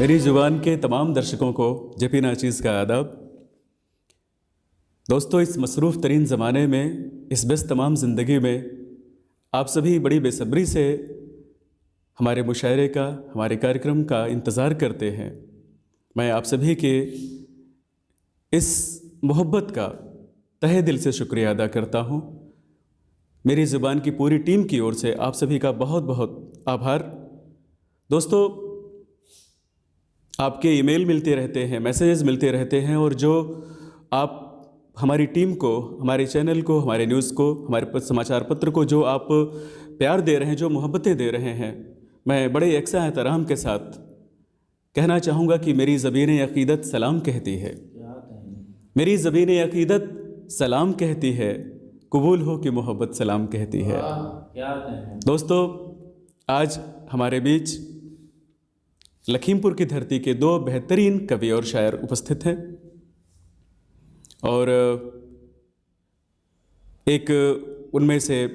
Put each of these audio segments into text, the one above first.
मेरी ज़ुबान के तमाम दर्शकों को जेपी नाचीज़ का आदाब। दोस्तों, इस मसरूफ़ तरीन ज़माने में, इस व्यस्त तमाम ज़िंदगी में आप सभी बड़ी बेसब्री से हमारे मुशायरे का, हमारे कार्यक्रम का इंतज़ार करते हैं। मैं आप सभी के इस मोहब्बत का तहे दिल से शुक्रिया अदा करता हूँ। मेरी ज़ुबान की पूरी टीम की ओर से आप सभी का बहुत बहुत आभार। दोस्तों, आपके ईमेल मिलते रहते हैं, मैसेजेस मिलते रहते हैं, और जो आप हमारी टीम को, हमारे चैनल को, हमारे न्यूज़ को, हमारे समाचार पत्र को जो आप प्यार दे रहे हैं, जो मोहब्बतें दे रहे हैं, मैं बड़े यकसा एहतराम के साथ कहना चाहूँगा कि मेरी ज़बीन अक़ीदत सलाम कहती है। मेरी ज़बीन अक़ीदत सलाम कहती है, कबूल हो कि मोहब्बत सलाम कहती है। दोस्तों, आज हमारे बीच लखीमपुर की धरती के दो बेहतरीन कवि और शायर उपस्थित हैं, और एक उनमें से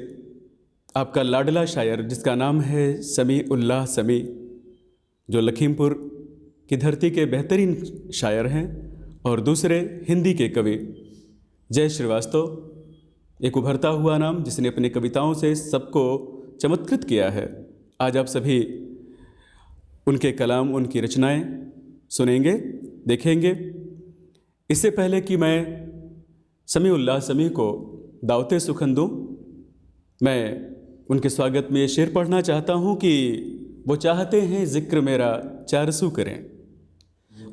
आपका लाडला शायर जिसका नाम है समी उल्लाह समी, जो लखीमपुर की धरती के बेहतरीन शायर हैं, और दूसरे हिंदी के कवि जय श्रीवास्तव, एक उभरता हुआ नाम जिसने अपनी कविताओं से सबको चमत्कृत किया है। आज आप सभी उनके कलाम, उनकी रचनाएं सुनेंगे, देखेंगे। इससे पहले कि मैं समी उल्लाह समी को दावते सुखन दूँ, मैं उनके स्वागत में ये शेर पढ़ना चाहता हूँ कि वो चाहते हैं ज़िक्र मेरा चारसू करें,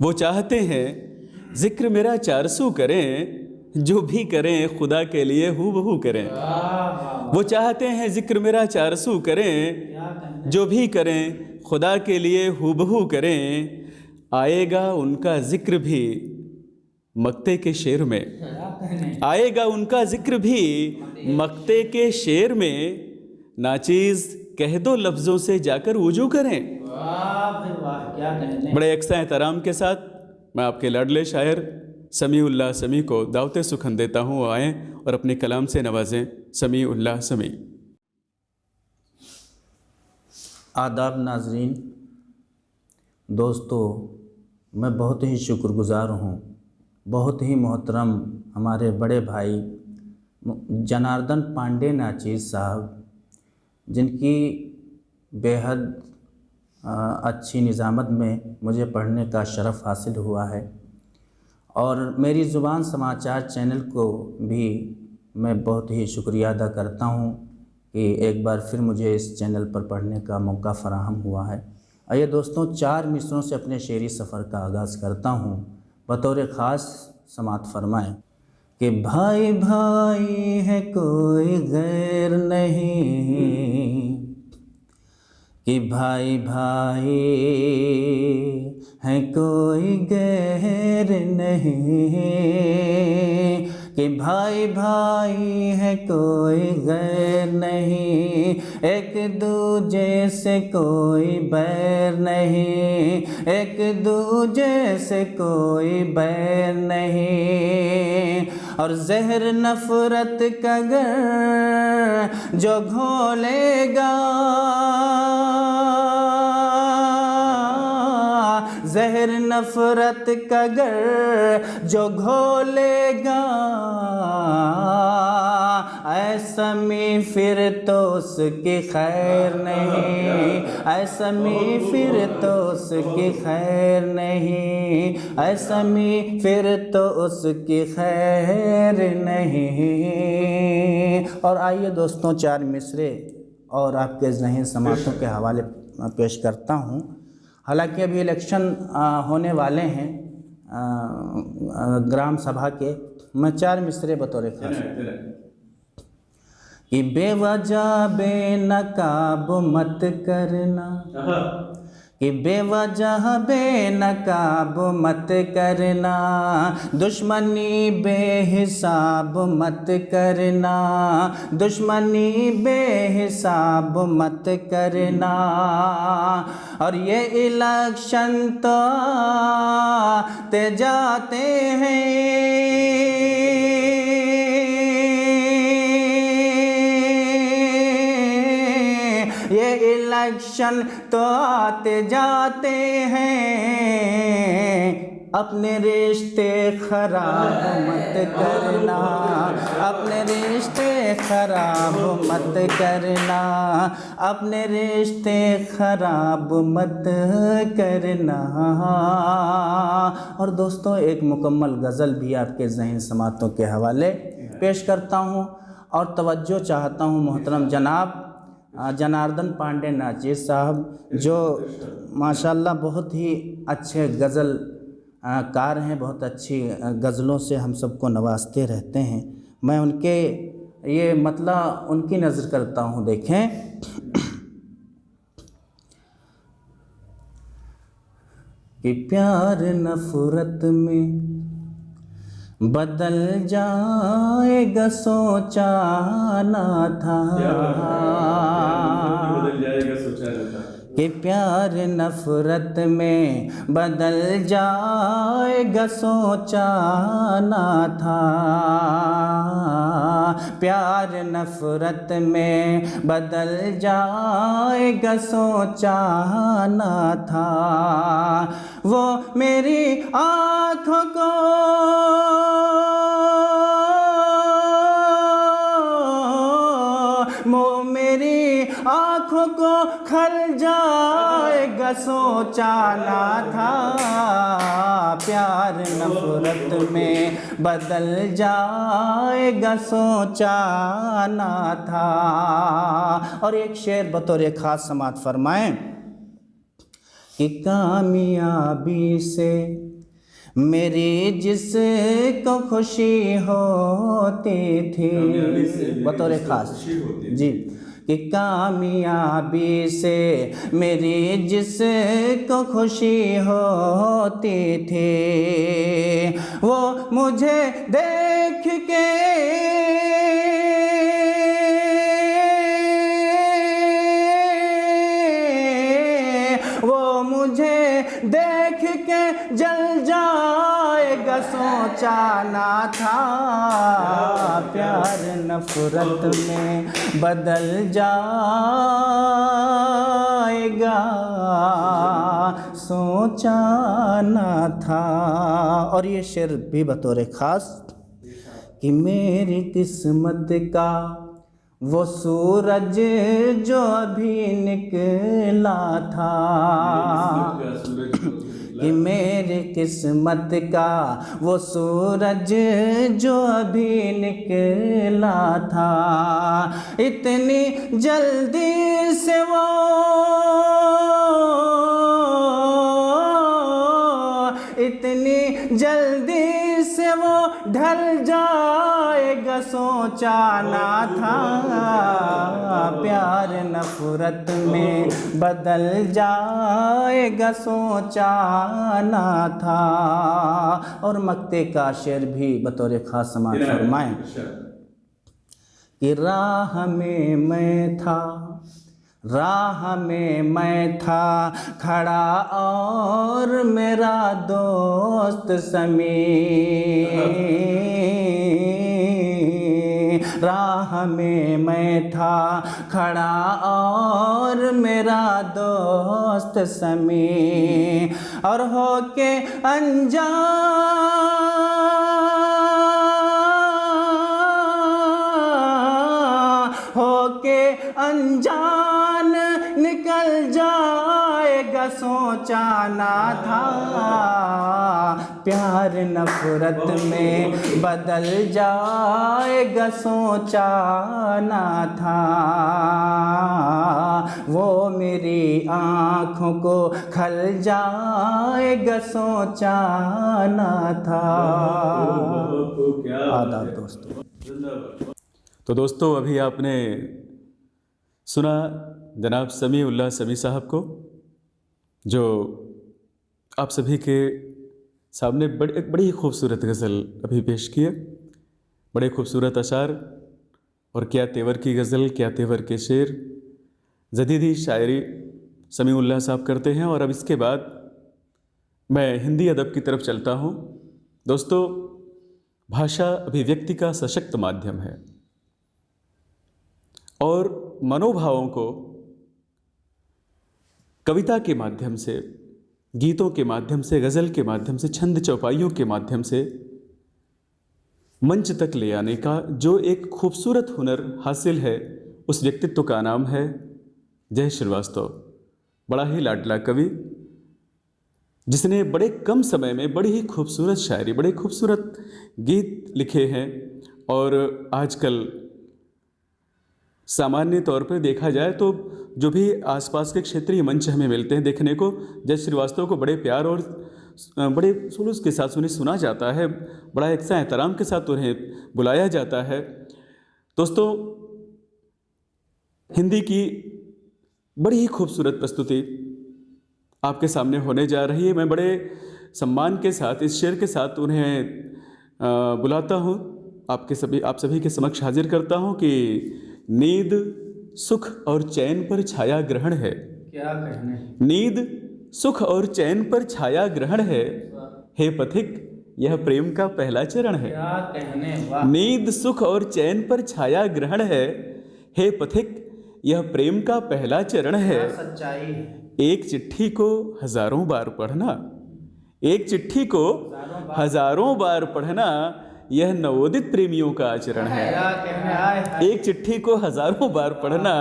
वो चाहते हैं ज़िक्र मेरा चारसू करें, जो भी करें खुदा के लिए हू बहू करें। वो चाहते हैं ज़िक्र मेरा चारसू करें, जो भी करें खुदा के लिए हू बहू करें। आएगा उनका ज़िक्र भी मक्ते के शेर में, आएगा उनका ज़िक्र भी मक्ते के शेर में। नाचीज़ कह दो लफ्ज़ों से जाकर वुजू करें। बड़े यकसा एहतराम के साथ मैं आपके लाडले शायर समी उल्लाह समी को दावते सुखन देता हूँ। आएँ और अपने कलाम से नवाजें समी उल्लाह समी। आदाब नाजरीन, दोस्तों, मैं बहुत ही शुक्रगुज़ार हूँ, बहुत ही मोहतरम हमारे बड़े भाई जनार्दन पांडे नाचीज़ साहब, जिनकी बेहद अच्छी निज़ामत में मुझे पढ़ने का शरफ़ हासिल हुआ है, और मेरी ज़ुबान समाचार चैनल को भी मैं बहुत ही शुक्रिया अदा करता हूँ कि एक बार फिर मुझे इस चैनल पर पढ़ने का मौका फ़राहम हुआ है। आइए दोस्तों, 4 मिसरों से अपने शेरी सफ़र का आगाज़ करता हूँ। बतौर ख़ास समात फरमाएँ कि भाई भाई है कोई गैर नहीं, कि भाई भाई है कोई गैर नहीं, कि भाई भाई है कोई गैर नहीं, एक दूजे से कोई बैर नहीं, एक दूजे से कोई बैर नहीं। और जहर नफ़रत का गर जो घोलेगा, जहर नफ़रत का गर जो घोलेगा, ऐसा में फिर तो उसकी खैर नहीं, ऐसा में फिर तो उसकी खैर नहीं, ऐसा में फिर तो उसकी खैर नहीं। और आइए दोस्तों, 4 मिसरे और आपके ज़हन समातों के हवाले पेश करता हूँ। हालांकि अभी इलेक्शन होने वाले हैं ग्राम सभा के, मैं 4 मिसरे बतौर खास कि बेवजह बेनकाब मत करना, कि बेवजह बेनकाब मत करना, दुश्मनी बेहिसाब मत करना, दुश्मनी बेहिसाब मत करना। और ये इलेक्शन तो आते जाते हैं, ये इलेक्शन तो आते जाते हैं, अपने रिश्ते खराब मत करना, अपने रिश्ते खराब मत करना, अपने रिश्ते खराब मत करना। और दोस्तों एक मुकम्मल गज़ल भी आपके ज़हन समातों के हवाले पेश करता हूँ और तवज्जो चाहता हूँ मोहतरम जनाब जनार्दन पांडे नाचिज़ साहब, जो माशाल्लाह बहुत ही अच्छे गज़ल कार हैं, बहुत अच्छी गज़लों से हम सबको नवाजते रहते हैं। मैं उनके ये मतलब उनकी नज़र करता हूँ। देखें कि प्यार नफ़रत में बदल जाएगा सोचा ना था, कि प्यार नफ़रत में बदल जाएगा सोचा ना था, प्यार नफ़रत में बदल जाएगा सोचा ना था। वो मेरी आँखों को मेरी आँखों को खल जाएगा सोचा ना था, प्यार नफ़रत में बदल जाएगा सोचा ना था। और एक शेर बतौर ख़ास समात फरमाएं कि कामयाबी से मेरी जिसको खुशी होती थी, बतौर ख़ास जी, कि कामयाबी से मेरी जिसको खुशी होती थी, वो मुझे देख के देख के जल जाएगा सोचा ना था, प्यार नफ़रत में बदल जाएगा सोचा ना था। और ये शेर भी बतौर ख़ास कि मेरी किस्मत का वो सूरज जो अभी निकला था, कि मेरी किस्मत का वो सूरज जो अभी निकला था, इतनी जल्दी से वो इतनी जल्दी से वो ढल जाएगा सोचा ना था, प्यार नफ़रत में बदल जाएगा सोचा ना था। और मक्ते का शेर भी बतौर ख़ास समात फरमाएं कि राह में मैं था, राह में मैं था खड़ा और मेरा दोस्त समीर, राह में मैं था खड़ा और मेरा दोस्त समीर, और होके अनजान निकल जाएगा सोचा ना था, प्यार नफ़रत में बदल जाएगा सोचा ना था, वो मेरी आँखों को खल जाएगा सोचा ना था। आदाब दोस्तों। तो दोस्तों अभी आपने सुना जनाब समी उल्लाह समी साहब को, जो आप सभी के सामने एक बड़ी खूबसूरत गज़ल अभी पेश किए। बड़े खूबसूरत अशार और क्या तेवर की गज़ल, क्या तेवर के शेर, जदीदी शायरी समी उल्लाह साहब करते हैं। और अब इसके बाद मैं हिंदी अदब की तरफ चलता हूँ। दोस्तों, भाषा अभिव्यक्ति का सशक्त माध्यम है और मनोभावों को कविता के माध्यम से, गीतों के माध्यम से, गज़ल के माध्यम से, छंद चौपाइयों के माध्यम से मंच तक ले आने का जो एक खूबसूरत हुनर हासिल है, उस व्यक्तित्व का नाम है जय श्रीवास्तव। बड़ा ही लाडला कवि, जिसने बड़े कम समय में बड़ी ही खूबसूरत शायरी, बड़े खूबसूरत गीत लिखे हैं। और आजकल सामान्य तौर पर देखा जाए तो जो भी आसपास के क्षेत्रीय मंच हमें मिलते हैं देखने को, जय श्रीवास्तव को बड़े प्यार और बड़े जुलूस के साथ सुना जाता है, बड़ा एक सा एहतराम के साथ उन्हें बुलाया जाता है। दोस्तों, हिंदी की बड़ी ही खूबसूरत प्रस्तुति आपके सामने होने जा रही है। मैं बड़े सम्मान के साथ इस शेर के साथ उन्हें बुलाता हूँ, आप सभी के समक्ष हाजिर करता हूँ कि नींद सुख और चैन पर छाया ग्रहण है। क्या कहने, नींद सुख और चैन पर छाया ग्रहण है, हे पथिक यह प्रेम का पहला चरण है। क्या कहने, वाह। नींद सुख और चैन पर छाया ग्रहण है, हे पथिक यह प्रेम का पहला चरण है। सच्चाई है। एक चिट्ठी को हजारों बार पढ़ना, एक चिट्ठी को हजारों बार पढ़ना, यह नवोदित प्रेमियों का आचरण है। क्या कहने, हाय हाय। एक चिट्ठी को हजारों बार पढ़ना,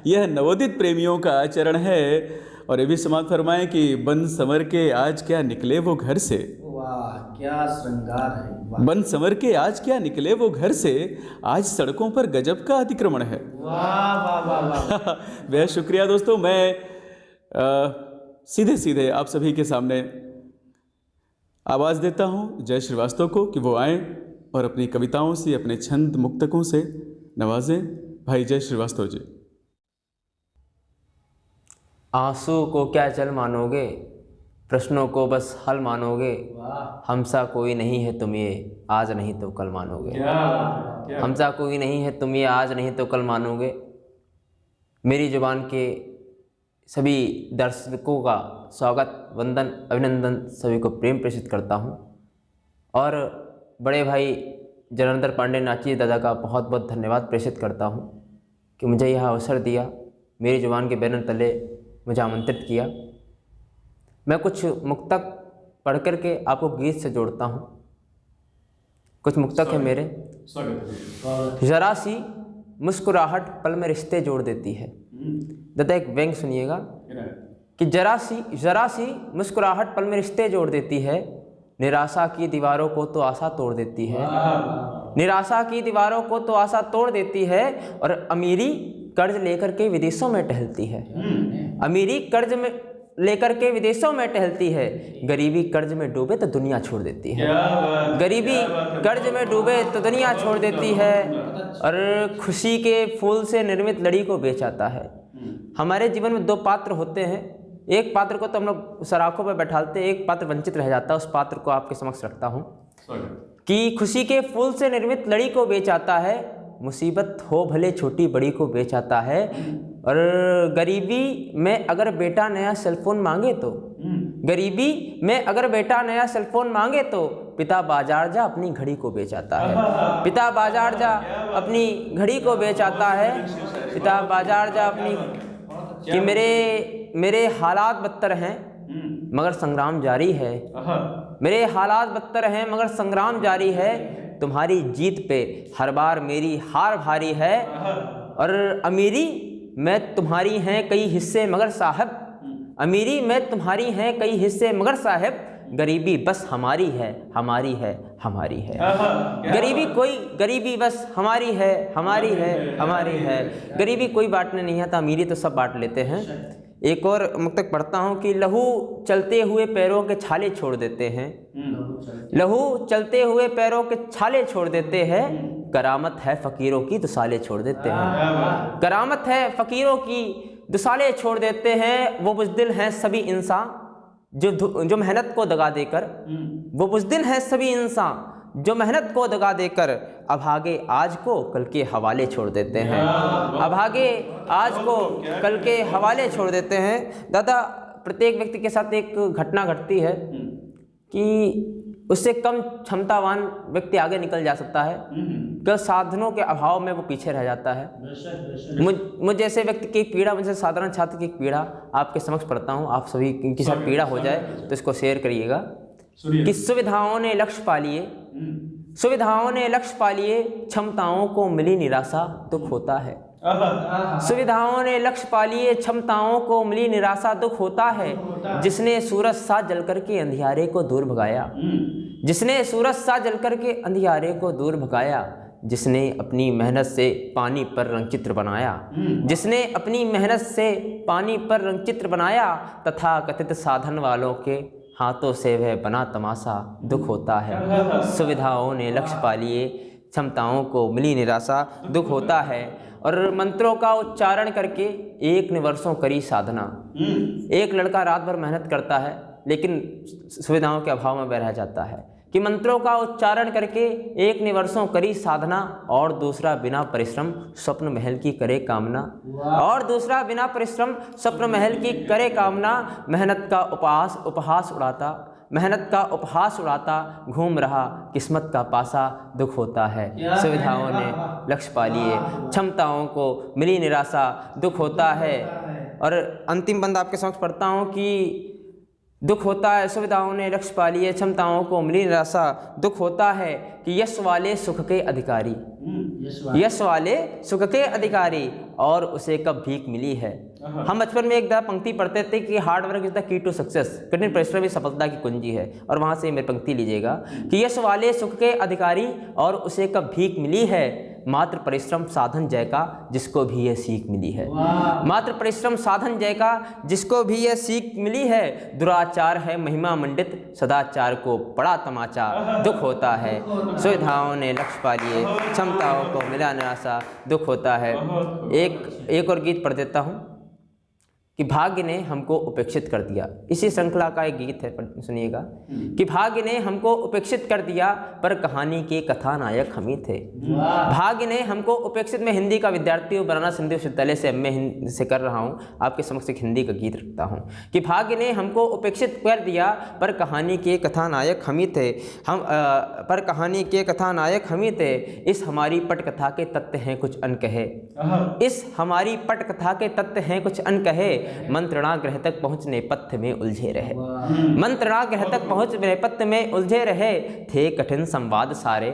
यह नवोदित प्रेमियों का आचरण है। और ये भी समाप्त फरमाएं कि बन संवर के आज क्या निकले वो घर से। वाह, क्या श्रृंगार है, वाह। बन संवर के आज क्या निकले वो घर से, आज सड़कों पर गजब का अतिक्रमण है। वाह वाह वाह वाह। बेहद शुक्रिया दोस्तों। मैं सीधे सीधे आप सभी के सामने आवाज़ देता हूँ जय श्रीवास्तव को कि वो आएँ और अपनी कविताओं से, अपने छंद मुक्तकों से नवाजें। भाई जय श्रीवास्तव जी। आंसू को क्या जल मानोगे, प्रश्नों को बस हल मानोगे, हमसा कोई नहीं है तुम ये आज नहीं तो कल मानोगे। हमसा कोई नहीं है तुम ये आज नहीं तो कल मानोगे। मेरी जुबान के सभी दर्शकों का स्वागत, वंदन, अभिनंदन सभी को प्रेम प्रेषित करता हूं। और बड़े भाई जनार्दन पांडे नाची दादा का बहुत बहुत धन्यवाद प्रेषित करता हूं कि मुझे यह अवसर दिया, मेरी जुबान के बैनर तले मुझे आमंत्रित किया। मैं कुछ मुक्तक पढ़ कर के आपको गीत से जोड़ता हूं। कुछ मुक्तक है मेरे। जरा सी मुस्कुराहट पल में रिश्ते जोड़ देती है। दादा एक व्यंग सुनिएगा कि जरा सी मुस्कुराहट पल में रिश्ते जोड़ देती है, निराशा की दीवारों को तो आशा तोड़ देती है। निराशा की दीवारों को तो आशा तोड़ देती है। और अमीरी कर्ज लेकर के विदेशों में टहलती है। अमीरी कर्ज में लेकर के विदेशों में टहलती है, गरीबी कर्ज में डूबे तो दुनिया छोड़ देती है। गरीबी कर्ज में डूबे तो दुनिया छोड़ देती है। और खुशी के फूल से निर्मित लड़ी को बेच आता है। हमारे जीवन में दो पात्र होते हैं, एक पात्र को तो हम लोग सराखों पर बैठाते हैं, एक पात्र वंचित रह जाता है। उस पात्र को आपके समक्ष रखता हूँ कि खुशी के फूल से निर्मित लड़ी को बेच आता है, मुसीबत हो भले छोटी बड़ी को बेच आता है। और गरीबी में अगर बेटा नया सेलफोन मांगे तो, गरीबी में अगर बेटा नया सेलफोन मांगे तो, पिता बाजार जा अपनी घड़ी को बेच आता है। पिता बाजार जा अपनी घड़ी को बेच आता है। पिता बाजार जा अपनी कि मेरे हालात बदतर हैं मगर संग्राम जारी है। मेरे हालात बदतर हैं मगर संग्राम जारी है। तुम्हारी जीत पे हर बार मेरी हार भारी है। और अमीरी में तुम्हारी हैं कई हिस्से मगर साहब, अमीरी में तुम्हारी हैं कई हिस्से मगर साहब, गरीबी बस हमारी है, हमारी है, हमारी है। गरीबी बस हमारी है, हमारी है, हमारी है। गरीबी कोई बांटने नहीं आता, अमीरी तो सब बांट लेते हैं। एक और मुक्तक पढ़ता हूँ कि लहू चलते हुए पैरों के छाले छोड़ देते हैं। लहू चलते हुए पैरों के छाले छोड़ देते हैं, करामत है फकीरों की दुसाले छोड़ देते हैं। करामत है फकीरों की दुसाले छोड़ देते हैं। वो बुज़दिल हैं सभी इंसान जो मेहनत को दगा देकर, वो बुज़दिल हैं सभी इंसान जो मेहनत को दगा देकर अभागे आज को कल के हवाले छोड़ देते हैं। अभागे आज को कल के हवाले छोड़ देते हैं। दादा, प्रत्येक व्यक्ति के साथ एक घटना घटती है कि उससे कम क्षमतावान व्यक्ति आगे निकल जा सकता है, केवल साधनों के अभाव में वो पीछे रह जाता है। मुझ जैसे व्यक्ति की पीड़ा, मुझसे साधारण छात्र की पीड़ा आपके समक्ष पढ़ता हूँ। आप सभी की साथ पीड़ा हो जाए तो इसको शेयर करिएगा कि सुविधाओं ने लक्ष्य पा लिए, सुविधाओं ने लक्ष्य पा लिए, क्षमताओं को मिली निराशा, दुख होता है। सुविधाओं ने लक्ष्य पा लिए, क्षमताओं को मिली निराशा, दुख होता है। जिसने सूरज सा जल करके अंधियारे को दूर भगाया, जिसने सूरज सा जल करके अंधियारे को दूर भगाया, जिसने अपनी मेहनत से पानी पर रंगचित्र बनाया, जिसने अपनी मेहनत से पानी पर रंगचित्र बनाया, तथा कथित साधन वालों के हाथों से वह बना तमाशा, दुख होता है। सुविधाओं ने लक्ष्य पा लिए, क्षमताओं को मिली निराशा, दुख होता है। और मंत्रों का उच्चारण करके एक ने वर्षों करी साधना। एक लड़का रात भर मेहनत करता है लेकिन सुविधाओं के अभाव में वह रह जाता है कि मंत्रों का उच्चारण करके एक ने वर्षों करी साधना, और दूसरा बिना परिश्रम स्वप्न महल की करे कामना, और दूसरा बिना परिश्रम स्वप्न महल की करे कामना। मेहनत का उपहास उड़ाता, मेहनत का उपहास उड़ाता, घूम रहा किस्मत का पासा, दुख होता है। सुविधाओं ने लक्ष्य पा लिए, क्षमताओं को मिली निराशा, दुख होता है। और अंतिम बंद आपके समक्ष पढ़ता हूँ कि दुख होता है, सुविधाओं ने लक्ष्य पा लिए, क्षमताओं को मिली निराशा, दुख होता है कि यश वाले सुख के अधिकारी, यश वाले सुख के अधिकारी, और उसे कब भीख मिली है। हम बचपन में एक दफा पंक्ति पढ़ते थे कि hard work is the key to success, कठिन परिश्रम ही सफलता की कुंजी है। और वहाँ से मेरी पंक्ति लीजिएगा कि यश वाले सुख के अधिकारी, और उसे कब भीख मिली है। मात्र परिश्रम साधन जय का, जिसको भी यह सीख मिली है। मात्र परिश्रम साधन जय का, जिसको भी यह सीख मिली है। दुराचार है महिमा मंडित, सदाचार को बड़ा तमाचा, दुख होता है। सुविधाओं ने लक्ष्य पा लिए, क्षमताओं को मिला निराशा, दुख होता है। एक और गीत पढ़ देता हूँ कि भाग्य ने हमको उपेक्षित कर दिया। इसी श्रृंखला का एक गीत है, सुनिएगा कि भाग्य ने हमको उपेक्षित कर दिया, पर कहानी के कथानायक हम ही थे। भाग्य ने हमको उपेक्षित, मैं हिंदी का विद्यार्थी हूँ, बनारस हिंदी विश्वविद्यालय से एमए हिंदी से कर रहा हूँ। आपके समक्ष एक हिंदी का गीत रखता हूँ कि भाग्य ने हमको उपेक्षित कर दिया, पर कहानी के कथानायक हम ही थे। पर कहानी के कथानायक हम ही थे। इस हमारी पटकथा के तथ्य हैं कुछ अनकहे, इस हमारी पटकथा के तथ्य हैं कुछ अनकहे। मंत्रणा ग्रह तक पहुंचने पथ में उलझे रहे, मंत्रणा ग्रह तक पहुंचने पथ में उलझे रहे। थे कठिन संवाद सारे,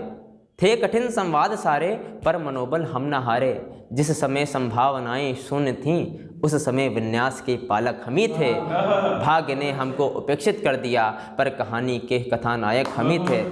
थे कठिन संवाद सारे, पर मनोबल हम न हारे। जिस समय संभावनाएं शून्य थीं, उस समय विन्यास के पालक हम ही थे। भाग्य ने हमको उपेक्षित कर दिया, पर कहानी के कथानायक हम ही थे।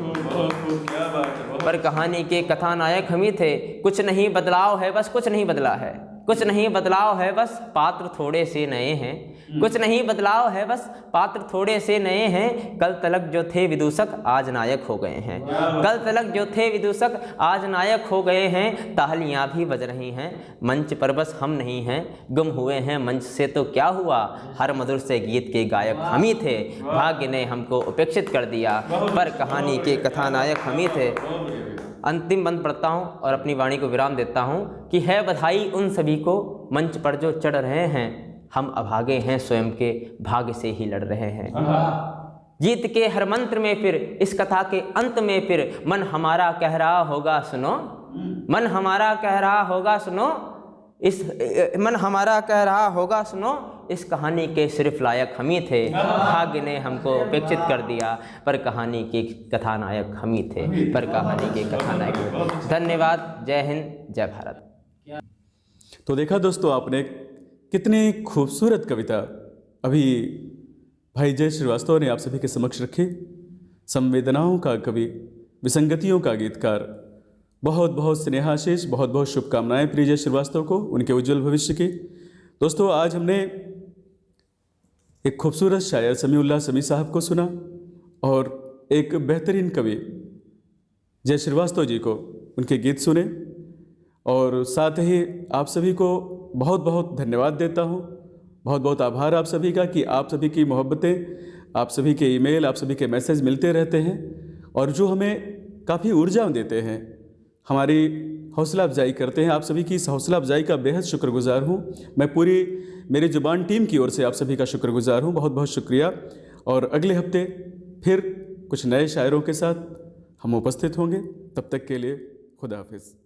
पर कहानी के कथानायक हम ही थे। कुछ नहीं बदलाव है, बस कुछ नहीं बदला है, कुछ नहीं बदलाव है, बस पात्र थोड़े से नए हैं। कुछ नहीं बदलाव है, बस पात्र थोड़े से नए हैं। कल तलक जो थे विदूषक, आज नायक हो गए हैं। कल तलक जो थे विदूषक, आज नायक हो गए हैं। तालियां भी बज रही हैं, मंच पर बस हम नहीं हैं। गुम हुए हैं मंच से तो क्या हुआ, हर मधुर से गीत के गायक हम ही थे। भाग्य ने हमको उपेक्षित कर दिया, पर कहानी के कथानायक हम ही थे। अंतिम बंद पढ़ता हूँ और अपनी वाणी को विराम देता हूँ कि है बधाई उन सभी को मंच पर जो चढ़ रहे हैं। हम अभागे हैं, स्वयं के भाग्य से ही लड़ रहे हैं। जीत के हर मंत्र में फिर, इस कथा के अंत में फिर, मन हमारा कह रहा होगा सुनो, मन हमारा कह रहा होगा सुनो, इस मन हमारा कह रहा होगा सुनो। इस कहानी के सिर्फ लायक हम ही थे। भाग्य ने हमको उपेक्षित कर दिया, पर कहानी के कथानायक हम ही थे। पर कहानी के कथानायक। धन्यवाद। जय हिंद, जय भारत। तो देखा दोस्तों आपने कितनी खूबसूरत कविता अभी भाई जय श्रीवास्तव ने आप सभी के समक्ष रखी। संवेदनाओं का कवि, विसंगतियों का गीतकार। बहुत बहुत स्नेहाशीष, बहुत बहुत शुभकामनाएं प्रिय जय श्रीवास्तव को, उनके उज्जवल भविष्य की। दोस्तों आज हमने एक खूबसूरत शायर समीउल्लाह समी साहब को सुना और एक बेहतरीन कवि जय श्रीवास्तव जी को उनके गीत सुने, और साथ ही आप सभी को बहुत बहुत धन्यवाद देता हूँ। बहुत बहुत आभार आप सभी का कि आप सभी की मोहब्बतें, आप सभी के ईमेल, आप सभी के मैसेज मिलते रहते हैं और जो हमें काफ़ी ऊर्जा देते हैं, हमारी हौसला अफजाई करते हैं। आप सभी की इस हौसला अफजाई का बेहद शुक्रगुजार हूँ। मैं पूरी मेरी जुबान टीम की ओर से आप सभी का शुक्रगुजार हूँ। बहुत बहुत शुक्रिया। और अगले हफ्ते फिर कुछ नए शायरों के साथ हम उपस्थित होंगे। तब तक के लिए खुदा हाफिज़।